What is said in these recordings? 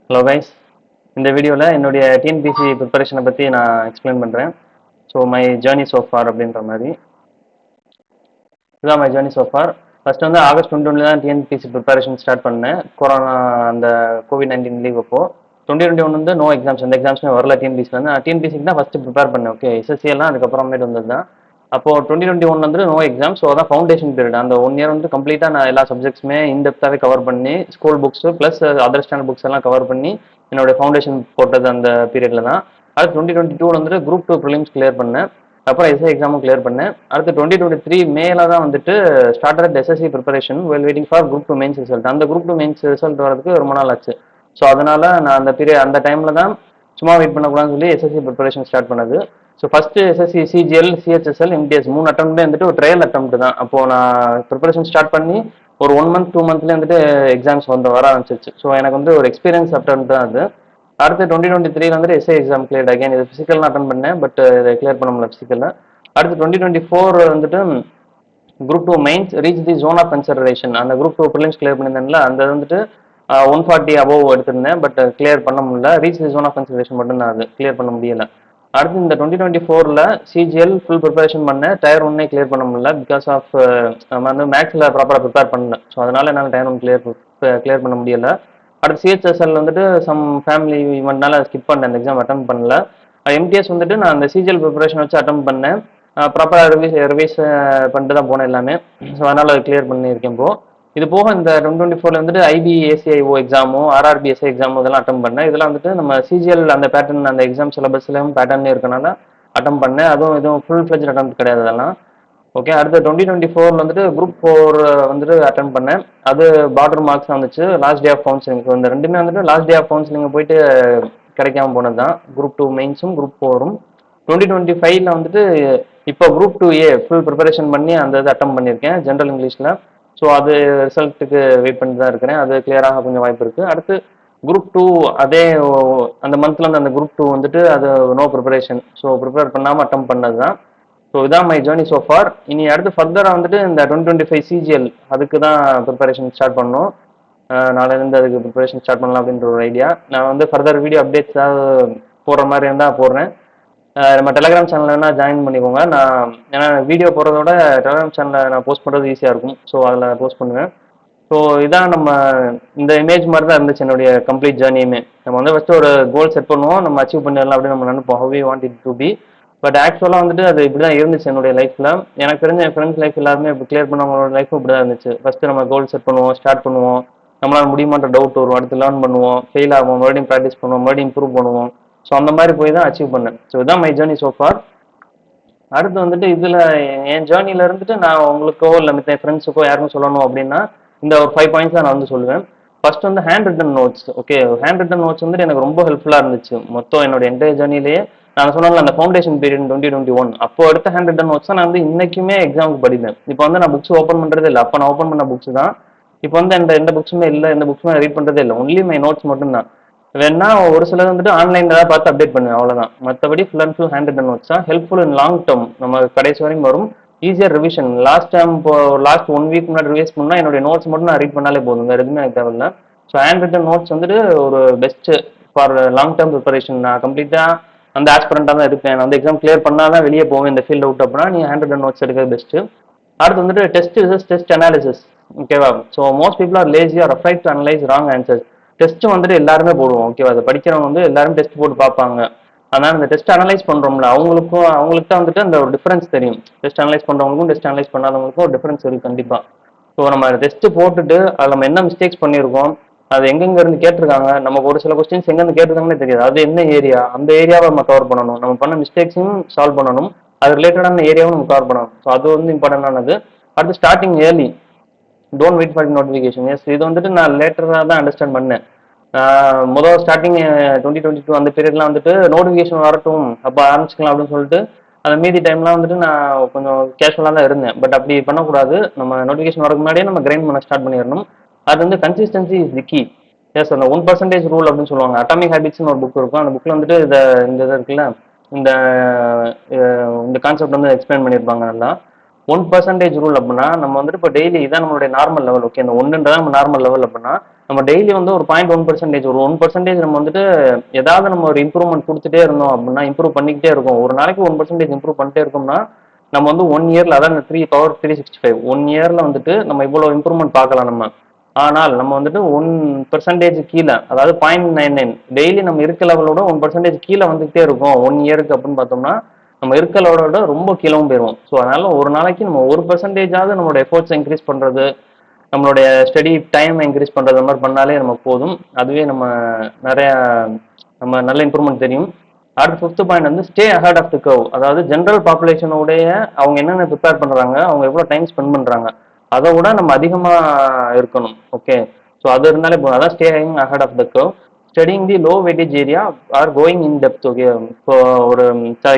Hello guys, இந்த வீடியோவில் என்னுடைய டிஎன்பிசி ப்ரிப்பரேஷனை பற்றி நான் எக்ஸ்பிளைன் பண்ணுறேன். ஸோ மை ஜேர்னி சோஃபார் அப்படின்ற மாதிரி இதுதான் மை ஜேர்னி சோஃபார். ஃபர்ஸ்ட் வந்து ஆகஸ்ட் 21 தான் டிஎன்பிசி ப்ரிப்பரேஷன் ஸ்டார்ட் பண்ணேன். கொரோனா அந்த COVID-19 லீவ் அப்போ 2021 வந்து நோ எக்ஸாம்ஸ், எந்த எக்ஸாம்ஸுமே வரல டிஎன்பிசியில் வந்து. நான் டிஎன்பிசிக்கு தான் ஃபஸ்ட்டு ப்ரிப்பேர் பண்ணேன். ஓகே, எஸ்எஸ்சி எல்லாம் அதுக்கப்புறமேட்டு வந்தது தான். அப்போது 2021 வந்து நோ எக்ஸாம். ஸோ அதான் ஃபவுண்டேஷன் பீரியட். அந்த 1 இயர் வந்து கம்ப்ளீட்டாக நான் எல்லா சப்ஜெக்ட்ஸுமே இன்டெப்த்தாகவே கவர் பண்ணி school books plus other standard books எல்லாம் கவர் பண்ணி என்னோட ஃபவுண்டேஷன் போட்டது அந்த பீரியடில் தான். அடுத்து 2022 வந்துட்டு குரூப் 2 ப்ரிலிம்ஸ் கிளியர் பண்ணேன். அப்புறம் எஸ்ஐ எக்ஸாமும் கிளியர் பண்ணேன். அடுத்து 2023 மேல தான் வந்துட்டு started SSC preparation well waiting for group 2 mains result. அந்த குரூப் 2 மெயின்ஸ் ரிசல்ட் வரதுக்கு ரொம்ப நாள் ஆச்சு. ஸோ அதனால நான் அந்த டைமில் தான் சும்மா வெயிட் பண்ணக்கூடாதுன்னு சொல்லி எஸ்எஸ்சி ப்ரிப்பரேஷன் ஸ்டார்ட் பண்ணது. So first SSC CGL CHSL MTS 3 அட்டம்ப்டே வந்துட்டு ஒரு ட்ரையல் அட்டம்ப்ட் தான். அப்போ நான் ப்ரிப்பரேஷன் ஸ்டார்ட் பண்ணி ஒரு 1 மந்த் 2 மந்த்லேயே வந்துட்டு எக்ஸாம்ஸ் வர ஆரம்பிச்சிச்சு. ஸோ எனக்கு வந்து ஒரு எக்ஸ்பீரியன்ஸ் அட்டம்ப்ட் தான் அது. அடுத்து 2023 வந்துட்டு எஸ்ஐ எக்ஸாம் கிளியர் அகைன். இது ஃபிசிக்கல் அட்டன் பண்ணேன், பட் இதை கிளியர் பண்ண முடியல ஃபிசிக்கலில். அடுத்து 2024 வந்துட்டு group 2 mains reach the zone of consideration. அந்த குரூப் 2 ப்ரிலிம்ஸ் கிளியர் பண்ணியிருந்தேன்ல, அந்த வந்துட்டு 140 அபோவ் எடுத்திருந்தேன், பட் கிளியர் பண்ண முடியல. Reach the zone of consideration மட்டும் தான், அது கிளியர் பண்ண முடியல. அடுத்து இந்த 2024ல் சிஜிஎல் ஃபுல் ப்ரிப்பரேஷன் பண்ணேன். டயர் 1 கிளியர் பண்ண முடியல பிகாஸ் ஆஃப் நம்ம வந்து மேக்ஸில் ப்ராப்பராக ப்ரிப்பேர் பண்ணல. ஸோ அதனால என்னால் டயர் 1 கிளியர் பண்ண முடியல. அடுத்து சிஹெச்எஸ்எல் வந்துட்டு சம் ஃபேமிலி ஈவெண்ட்னால ஸ்கிப் பண்ணேன், அந்த எக்ஸாம் அட்டன் பண்ணல. எம்டிஎஸ் வந்துட்டு நான் அந்த சிஜிஎல் ப்ரிப்பரேஷன் வச்சு அட்டன் பண்ணேன். ப்ராப்பராக ரிவைஸ் பண்ணிட்டு தான் போனேன் எல்லாமே. ஸோ அதனால் அது கிளியர் பண்ணியிருக்கேன். இப்போ இது போக இந்த 2024 வந்துட்டு IBACIO எக்ஸாமோ RRBSI எக்ஸாமோ இதெல்லாம் அட்டன் பண்ணேன். இதெல்லாம் வந்துட்டு நம்ம சிஜிஎல் அந்த பேட்டர்ன் அந்த எக்ஸாம் சிலபஸ்லையும் பேட்டர்னே இருக்கனால அட்டன் பண்ணேன். அதுவும் இதுவும் ஃபுல் ஃப்ளெஜ் அட்டம் கிடையாது அதெல்லாம். ஓகே, அடுத்து 2024 வந்துட்டு குரூப் 4 வந்துட்டு அட்டன் பண்ணேன். அது பார்டர் மார்க்ஸ் வந்துச்சு. Last day of counselling. So இந்த ரெண்டுமே வந்துட்டு லாஸ்ட் டே ஆஃப் கவுன்சிலிங் போயிட்டு கிடைக்காம போனது தான். குரூப் 2 மெயின்ஸும் குரூப் 4ம் 2025ல் வந்துட்டு இப்போ குரூப் 2A ஃபுல் ப்ரிப்பரேஷன் பண்ணி அந்த இது அட்டம் பண்ணியிருக்கேன் ஜென்ரல் இங்கிலீஷில். ஸோ அது ரிசல்ட்டுக்கு வெயிட் பண்ணிட்டு தான் இருக்கிறேன். அது கிளியராக கொஞ்சம் வாய்ப்பு இருக்குது. அடுத்து குரூப் 2 அதே அந்த மந்த்ல அந்த குரூப் 2 வந்துட்டு அது நோ ப்ரிப்பரேஷன். ஸோ ப்ரிப்பேர் பண்ணாமல் அட்டம் பண்ணது தான். ஸோ இதான் மை ஜேர்னி ஸோ ஃபார். இனி அடுத்து ஃபர்தராக வந்துட்டு இந்த 2025 சிஜிஎல் அதுக்கு தான் ப்ரிப்பரேஷன் ஸ்டார்ட் பண்ணணும். நாளையிலேருந்து அதுக்கு ப்ரிப்பரேஷன் ஸ்டார்ட் பண்ணலாம் அப்படின்ற ஒரு ஐடியா. நான் வந்து ஃபர்தர் வீடியோ அப்டேட்ஸ் போடுற மாதிரி இருந்தால் போடுறேன். நம்ம டெலிகிராம் சேனல் வேணால் ஜாயின் பண்ணிக்கோங்க. நான் ஏன்னா வீடியோ போடுறதோட டெலிகிராம் சேனலில் நான் போஸ்ட் பண்ணுறது ஈஸியாக இருக்கும். ஸோ அதில் போஸ்ட் பண்ணுவேன். ஸோ இதான் நம்ம இந்த இமேஜ் மாதிரி தான் இருந்துச்சு என்னுடைய கம்ப்ளீட் ஜேர்னியுமே. நம்ம வந்து ஃபஸ்ட்டு ஒரு கோல் செட் பண்ணுவோம், நம்ம அச்சீவ் பண்ணிடலாம் அப்படின்னு நம்ம நினைப்போம், how we want it to be. But ஆக்சுவலாக வந்துட்டு அது இப்படி தான் இருந்துச்சு என்னுடைய லைஃப்பில். எனக்கு தெரிஞ்ச என் ஃப்ரெண்ட்ஸ் லைஃப் எல்லாருமே இப்போ கிளியர் பண்ணவங்களோட லைஃப்பும் இப்படி தான் இருந்துச்சு. ஃபஸ்ட்டு நம்ம கோல் செட் பண்ணுவோம், ஸ்டார்ட் பண்ணுவோம், நம்மளால் முடியுமான்ற டவுட் வரும், அடுத்து லேர்ன் பண்ணுவோம், ஃபெயில் ஆகும், மறுபடியும் ப்ராக்டிஸ் பண்ணுவோம், மறுபடியும் இம்ப்ரூவ் பண்ணுவோம். ஸோ அந்த மாதிரி போய் தான் அச்சீவ் பண்ணேன். ஸோ இதுதான் மை ஜேர்னி ஸோ ஃபார். அடுத்து வந்துட்டு இதில் என் ஜேர்னியில் இருந்துட்டு நான் உங்களுக்கோ இல்லை மித்த என் ஃப்ரெண்ட்ஸுக்கோ யாருக்கும் சொல்லணும் அப்படின்னா இந்த ஒரு 5 பாயிண்ட்ஸ் தான் நான் வந்து சொல்லுவேன். ஃபர்ஸ்ட் வந்து hand return notes. Okay, hand return notes வந்துட்டு எனக்கு ரொம்ப ஹெல்ப்ஃபுல்லாக இருந்துச்சு. மொத்தம் என்னோட என்டையர் ஜேர்னிலேயே நான் சொன்னால அந்த ஃபவுண்டேஷன் பீரியட் 2021 அப்போ எடுத்த ஹேண்ட் ரிட்டன் நோட்ஸ் தான் நான் வந்து இன்னைக்குமே எக்ஸாமுக்கு படிப்பேன். இப்போ வந்து நான் புக்ஸ் ஓப்பன் பண்ணுறதே இல்லை. அப்போ நான் ஓப்பன் பண்ண புக்ஸ் தான். இப்போ வந்து எந்த புக்ஸுமே இல்லை, எந்த புக்ஸுமே ரீட் பண்ணுறதே இல்லை. ஒன்லி மை நோட்ஸ் மட்டும் தான். வேணா ஒரு சிலது வந்துட்டு ஆன்லைன்ல தான் பார்த்து அப்டேட் பண்ணுவேன், அவ்வளோதான். மற்றபடி full and full hand return notes தான் ஹெல்ப்ஃபுல் இன் லாங் டேர்ம். நம்ம கடைசி வரையும் வரும். ஈஸியாக ரிவிஷன். லாஸ்ட் 1 வீக் முன்னாடி ரிவைஸ் பண்ணால் என்னுடைய நோட்ஸ் மட்டும் நான் ரீட் பண்ணாலே போதும், வேறு எதுவுமே எனக்கு தேவையில்லை. ஸோ ஹேண்ட் ரிட்டன் நோட்ஸ் வந்துட்டு ஒரு best for long term preparation. நான் கம்ப்ளீட்டாக அந்த ஆஸ்பிரண்டாக தான் இருப்பேன். நான் வந்து எக்ஸாம் கிளியர் பண்ணால் தான் வெளியே போவேன் இந்த ஃபீல்ட் அவுட் அப்படின்னா நீ ஹேண்ட் ரிட்டன் நோட்ஸ் எடுக்கிறது பெஸ்ட்டு. அடுத்து வந்துட்டு டெஸ்ட் அனாலிசிஸ். ஓகேவா? So most people are lazy R afraid to analyse wrong answers. Test வந்துட்டு எல்லாருமே போடுவோம். ஓகேவா? அதை படிக்கிறவங்க வந்து எல்லாரும் டெஸ்ட் போட்டு பார்ப்பாங்க. ஆனால் இந்த டெஸ்ட் அனலைஸ் பண்ணுறோம்ல அவங்களுக்கு தான் வந்துட்டு அந்த ஒரு டிஃபரன்ஸ் தெரியும். டெஸ்ட் அனலைஸ் பண்ணுறவங்களுக்கும் டெஸ்ட் அனலைஸ் பண்ணாதவங்களுக்கும் ஒரு டிஃபரன்ஸ் இருக்குது கண்டிப்பாக. ஸோ நம்ம டெஸ்ட் போட்டுட்டு அதில் நம்ம என்ன மிஸ்டேக்ஸ் பண்ணியிருக்கோம், அது எங்கெங்க இருந்து கேட்டிருக்காங்க, நமக்கு ஒரு சில கொஸ்டின்ஸ் எங்கேருந்து கேட்டிருக்காங்கன்னே தெரியாது. அது என்ன ஏரியா, அந்த ஏரியாவை நம்ம கவர் பண்ணணும். நம்ம பண்ண மிஸ்டேக்ஸையும் சால்வ் பண்ணணும், அது ரிலேட்டடான ஏரியாவும் நம்ம கவர் பண்ணணும். ஸோ அது வந்து இம்பார்ட்டன்டானது. அடுத்து starting early, don't wait for notification. Yes, இது வந்துட்டு நான் லேட்டராக தான் அண்டர்ஸ்டாண்ட் பண்ணேன். முதல் ஸ்டார்டிங் 2022 அந்த பீரியட்லாம் வந்துட்டு நோட்டிஃபிகேஷன் வரட்டும் அப்போ ஆரம்பிச்சிக்கலாம் அப்படின்னு சொல்லிட்டு அந்த மீதி டைம்லாம் வந்துட்டு நான் கொஞ்சம் கேஷுவலாக தான் இருந்தேன். பட் அப்படி பண்ணக்கூடாது. நம்ம நோட்டிஃபிகேஷன் வரக்கு முன்னாடியே நம்ம கிரைண்ட் பண்ண ஸ்டார்ட் பண்ணிடணும். அது வந்து consistency is the key. Yes, அந்த 1% ரூல் அப்படின்னு சொல்லுவாங்க. அட்டாமிக் ஹேபிட்ஸ்னு ஒரு புக் இருக்கும். அந்த புக்கில் வந்துட்டு இந்த இது இருக்குல்ல, இந்த இந்த கான்செப்ட் வந்து எக்ஸ்பிளைன் பண்ணியிருப்பாங்க நல்லா. 1% ரூல் அப்படின்னா நம்ம வந்துட்டு இப்போ டெய்லி இதான் நம்மளுடைய நார்மல் லெவல். ஓகே, இந்த 1ன்றதான் நம்ம நார்மல் லெவல் அப்படின்னா நம்ம டெய்லி வந்து ஒரு 0.1%, ஒரு 1% நம்ம வந்துட்டு ஏதாவது நம்ம ஒரு இம்ப்ரூவ்மெண்ட் கொடுத்துட்டே இருந்தோம் அப்படின்னா, இம்ப்ரூவ் பண்ணிக்கிட்டே இருக்கும். ஒரு நாளைக்கு 1% இம்ப்ரூவ் பண்ணிட்டே இருக்கோம்னா, நம்ம வந்து 1 இயர்ல, அதாவது 3/365 1 இயர்ல வந்துட்டு நம்ம இவ்வளவு இம்ப்ரூவ்மெண்ட் பார்க்கலாம் நம்ம. ஆனால் நம்ம வந்துட்டு 1% கீழே, அதாவது 0.99 டெய்லி நம்ம இருக்க லெவலோட 1% கீழே வந்துகிட்டே இருக்கும் 1 இயருக்கு அப்படின்னு பார்த்தோம்னா, நம்ம இருக்க லெவலோட ரொம்ப கீழவும் போயிடுவோம். ஸோ அதனால ஒரு நாளைக்கு நம்ம 1%ஆவது நம்மளோட எஃபோர்ட்ஸ் இன்க்ரீஸ் பண்றது, நம்மளுடைய ஸ்டடி டைம் இன்க்ரீஸ் பண்றது மாதிரி பண்ணாலே நமக்கு போதும். அதுவே நம்ம நிறைய நம்ம நல்ல இம்ப்ரூவ்மெண்ட் தெரியும். அடுத்த ஃபிஃப்த் பாயிண்ட் வந்து stay ahead of the curve. அதாவது ஜென்ரல் பாப்புலேஷனோடைய அவங்க என்னென்ன ப்ரிப்பேர் பண்றாங்க, அவங்க எவ்வளவு டைம் ஸ்பெண்ட் பண்றாங்க, அதை விட நம்ம அதிகமா இருக்கணும். ஓகே, ஸோ அது இருந்தாலே போதும். அதான் staying ahead of the curve. Studying the low weightage area or going in depth. Okay, இப்போ ஒரு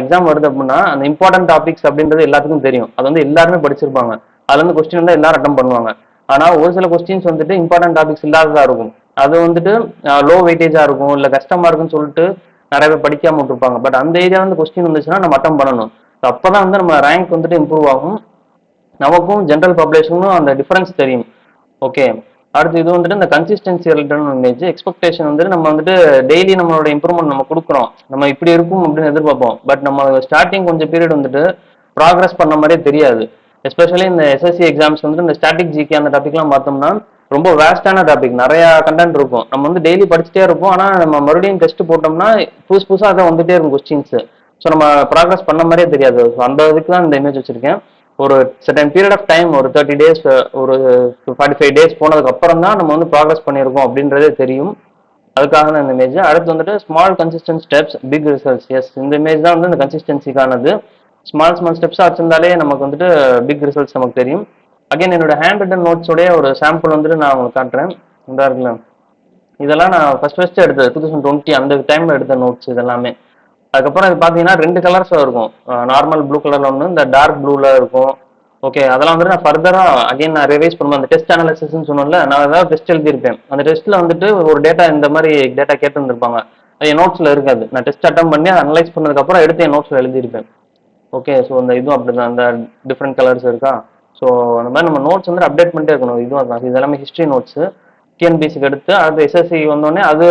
எக்ஸாம் வருது அப்படின்னா அந்த இம்பார்ட்டன்ட் டாபிக்ஸ் அப்படின்றது எல்லாத்துக்கும் தெரியும். அது வந்து எல்லாருமே படிச்சிருப்பாங்க. அதுல இருந்து கொஸ்டின் வந்து எல்லாரும் அட்டம் பண்ணுவாங்க. ஆனா ஒரு சில கொஸ்டின்ஸ் வந்துட்டு இம்பார்ட்டன்ட் டாபிக்ஸ் இல்லாததா இருக்கும். அது வந்துட்டு லோ வெயிட்டேஜா இருக்கும், இல்ல கஷ்டமா இருக்குன்னு சொல்லிட்டு நிறைய பேர் படிக்காம விட்டுருப்பாங்க. பட் அந்த ஏரியா வந்து கொஸ்டின் வந்துச்சுன்னா நம்ம அட்டம் பண்ணணும். அப்பதான் வந்து நம்ம ரேங்க் வந்துட்டு இம்ப்ரூவ் ஆகும். நமக்கும் ஜென்ரல் பாப்புலேஷனும் அந்த டிஃபரன்ஸ் தெரியும். ஓகே, அடுத்து இது வந்துட்டு இந்த கன்சிஸ்டன்சி ரிலேட்டட் இமேஜ். எக்ஸ்பெக்டேஷன் வந்துட்டு நம்ம வந்துட்டு டெய்லி நம்மளோட இம்ப்ரூவ்மெண்ட் நம்ம கொடுக்குறோம், நம்ம இப்படி இருக்கும் அப்படின்னு எதிர்பார்ப்போம். பட் நம்ம ஸ்டார்டிங் கொஞ்சம் பீரியட் வந்துட்டு ப்ராக்ரஸ் பண்ண மாதிரியே தெரியாது. எஸ்பெஷலி இந்த எஸ்எஸ்சி எக்ஸாம்ஸ் வந்துட்டு இந்த ஸ்டாட்டிக் ஜிகே அந்த டாபிக்லாம் பார்த்தோம்னா ரொம்ப வேஸ்டான டாபிக், நிறைய கண்டென்ட் இருக்கும். நம்ம வந்து டெய்லி படிச்சுட்டே இருப்போம், ஆனா நம்ம மறுபடியும் டெஸ்ட் போட்டோம்னா புதுசு புதுசாக அதை வந்துட்டே இருக்கும் கொஸ்டின்ஸ். ஸோ நம்ம ப்ராக்ரஸ் பண்ண மாதிரியே தெரியாது. ஸோ அந்த இதுக்கு தான் இந்த இமேஜ் வச்சிருக்கேன். ஒரு சர்டன் பீரியட் ஆஃப் டைம், ஒரு 30 டேஸ், ஒரு 45 டேஸ் போனதுக்கு அப்புறம் தான் நம்ம வந்து ப்ராக்ரஸ் பண்ணியிருக்கோம் அப்படின்றதே தெரியும். அதுக்காக தான் இந்த இமேஜ். அடுத்து வந்துட்டு small consistent steps big results. Yes, இந்த இமேஜ் தான் வந்து இந்த கன்சிஸ்டன்சிக்கானது. ஸ்மால் ஸ்மால் ஸ்டெப்ஸாக வச்சிருந்தாலே நமக்கு வந்துட்டு பிக் ரிசல்ட்ஸ் நமக்கு தெரியும். அகைன் என்னோட ஹேண்ட் ரிட்டன் நோட்ஸோடைய ஒரு சாம்பிள் வந்துட்டு நான் உங்களுக்கு காட்டுறேன். இந்த இருக்குல்ல, இதெல்லாம் நான் ஃபர்ஸ்ட் எடுத்தது 2020 அந்த டைம்ல எடுத்த நோட்ஸ் இதெல்லாமே. அதுக்கப்புறம் இது பார்த்தீங்கன்னா 2 கலர்ஸ் இருக்கும். நார்மல் ப்ளூ கலர்ல ஒன்று, இந்த டார்க் ப்ளூல இருக்கும். ஓகே, அதெல்லாம் வந்துட்டு நான் ஃபர்தரா அகைன் நான் ரிவைஸ் பண்ணுவேன். அந்த டெஸ்ட் அனாலிசிஸ்ன்னு சொன்னோம்ல, நான் ஏதாவது டெஸ்ட் எழுதியிருப்பேன். அந்த டெஸ்ட்ல வந்துட்டு ஒரு டேட்டா இந்த மாதிரி டேட்டா கேட்டுருந்துருப்பாங்க, அது என் நோட்ஸ்ல இருக்காது. நான் டெஸ்ட் அட்டம் பண்ணி அனலைஸ் பண்ணதுக்கு அப்புறம் எடுத்து என் நோட்ஸ்ல எழுதியிருப்பேன். ஓகே, ஸோ அந்த இதுவும் அப்படிதான், அந்த டிஃப்ரெண்ட் கலர்ஸ் இருக்கா. ஸோ அந்த மாதிரி நம்ம நோட்ஸ் வந்து அப்டேட் பண்ணிட்டே இருக்கணும். இதுவும் அதான், இது எல்லாமே ஹிஸ்ட்ரி நோட்ஸ். டிஎன்பிசிக்கு எடுத்து அது எஸ்எஸ்சி வந்தோடனே அது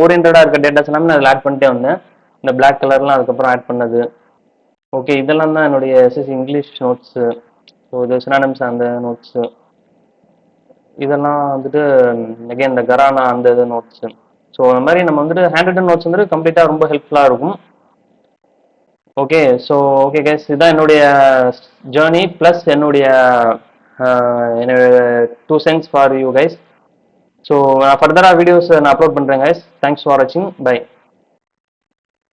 ஓரியன்டா இருக்க டேட்டாஸ் எல்லாமே நான் அதில் ஆட் பண்ணிட்டே வந்தேன். இந்த பிளாக் கலர்லாம் அதுக்கப்புறம் ஆட் பண்ணது. ஓகே, இதெல்லாம் தான் என்னுடைய எஸ்எஸ்சி இங்கிலீஷ் நோட்ஸு. ஸோ இது சினானிம்ஸ் அந்த நோட்ஸு. இதெல்லாம் வந்துட்டு அகைன் இந்த கரானா அந்த இது நோட்ஸு. ஸோ அந்த மாதிரி நம்ம வந்துட்டு ஹேண்ட் ரிட்டன் நோட்ஸ் வந்துட்டு கம்ப்ளீட்டாக ரொம்ப ஹெல்ப்ஃபுல்லாக இருக்கும். ஓகே, ஸோ ஓகே கைஸ், இதுதான் என்னுடைய ஜேர்னி ப்ளஸ் என்னுடைய என்னோட 2 cents for you guys. So நான் ஃபர்தராக வீடியோஸ் நான் அப்லோட் பண்ணுறேன் கைஸ். தேங்க்ஸ் ஃபார் வாட்சிங். பை.